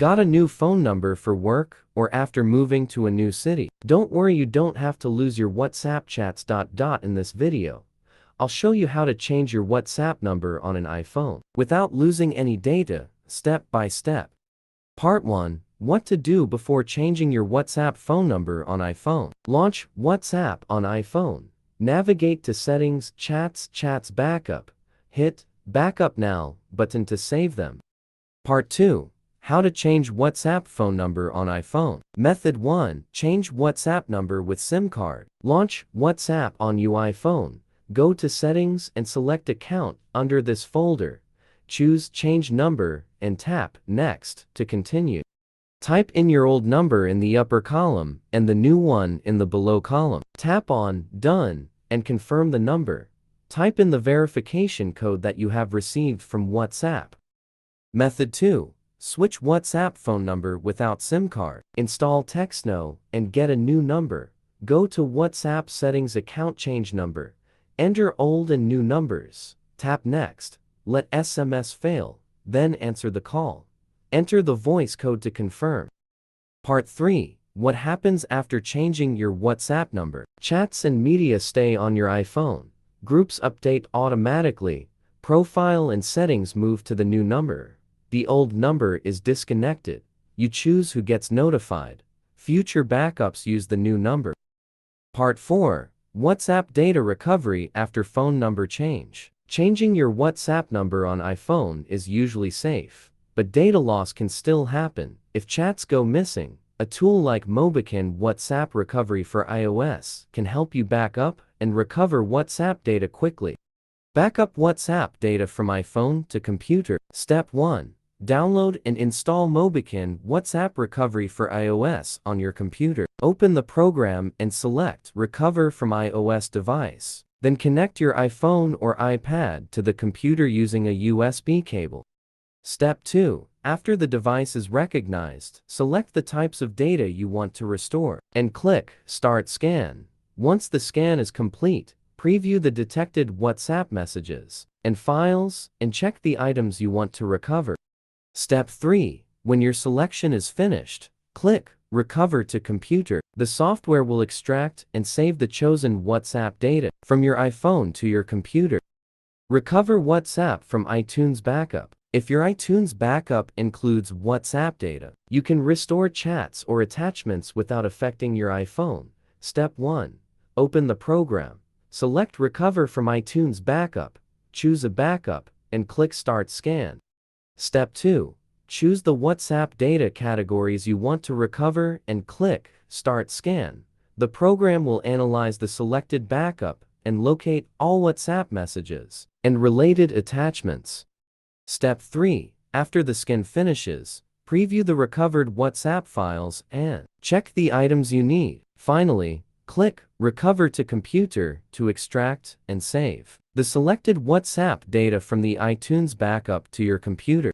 Got a new phone number for work or after moving to a new city? Don't worry, you don't have to lose your WhatsApp chats. In this video, I'll show you how to change your WhatsApp number on an iPhone without losing any data, step by step. Part 1. What to do before changing your WhatsApp phone number on iPhone. Launch WhatsApp on iPhone. Navigate to Settings, Chats Backup. Hit Backup Now button to save them. Part 2. How to change WhatsApp phone number on iPhone. Method 1. Change WhatsApp number with SIM card. Launch WhatsApp on your iPhone. Go to Settings and select Account under this folder. Choose Change Number and tap Next to continue. Type in your old number in the upper column and the new one in the below column. Tap on Done and confirm the number. Type in the verification code that you have received from WhatsApp. Method 2. Switch WhatsApp phone number without SIM card. Install TextNo and get a new number. Go to WhatsApp Settings, Account Change Number. Enter old and new numbers. Tap Next. Let SMS fail. Then answer the call. Enter the voice code to confirm. Part 3. What happens after changing your WhatsApp number? Chats and media stay on your iPhone. Groups update automatically. Profile and settings move to the new number. The old number is disconnected. You choose who gets notified. Future backups use the new number. Part 4. WhatsApp data recovery after phone number change. Changing your WhatsApp number on iPhone is usually safe, but data loss can still happen. If chats go missing, a tool like Mobican WhatsApp Recovery for iOS can help you back up and recover WhatsApp data quickly. Backup WhatsApp data from iPhone to computer. Step 1. Download and install Mobican WhatsApp Recovery for iOS on your computer. Open the program and select Recover from iOS device. Then connect your iPhone or iPad to the computer using a USB cable. Step 2. After the device is recognized, select the types of data you want to restore and click Start Scan. Once the scan is complete, preview the detected WhatsApp messages and files and check the items you want to recover. Step 3. When your selection is finished, click Recover to Computer. The software will extract and save the chosen WhatsApp data from your iPhone to your computer. Recover WhatsApp from iTunes Backup. If your iTunes backup includes WhatsApp data, you can restore chats or attachments without affecting your iPhone. Step 1. Open the program. Select Recover from iTunes Backup. Choose a backup and click Start Scan. Step 2. Choose the WhatsApp data categories you want to recover and click Start Scan. The program will analyze the selected backup and locate all WhatsApp messages and related attachments. Step 3. After the scan finishes, preview the recovered WhatsApp files and check the items you need. Finally, click Recover to Computer to extract and save the selected WhatsApp data from the iTunes backup to your computer.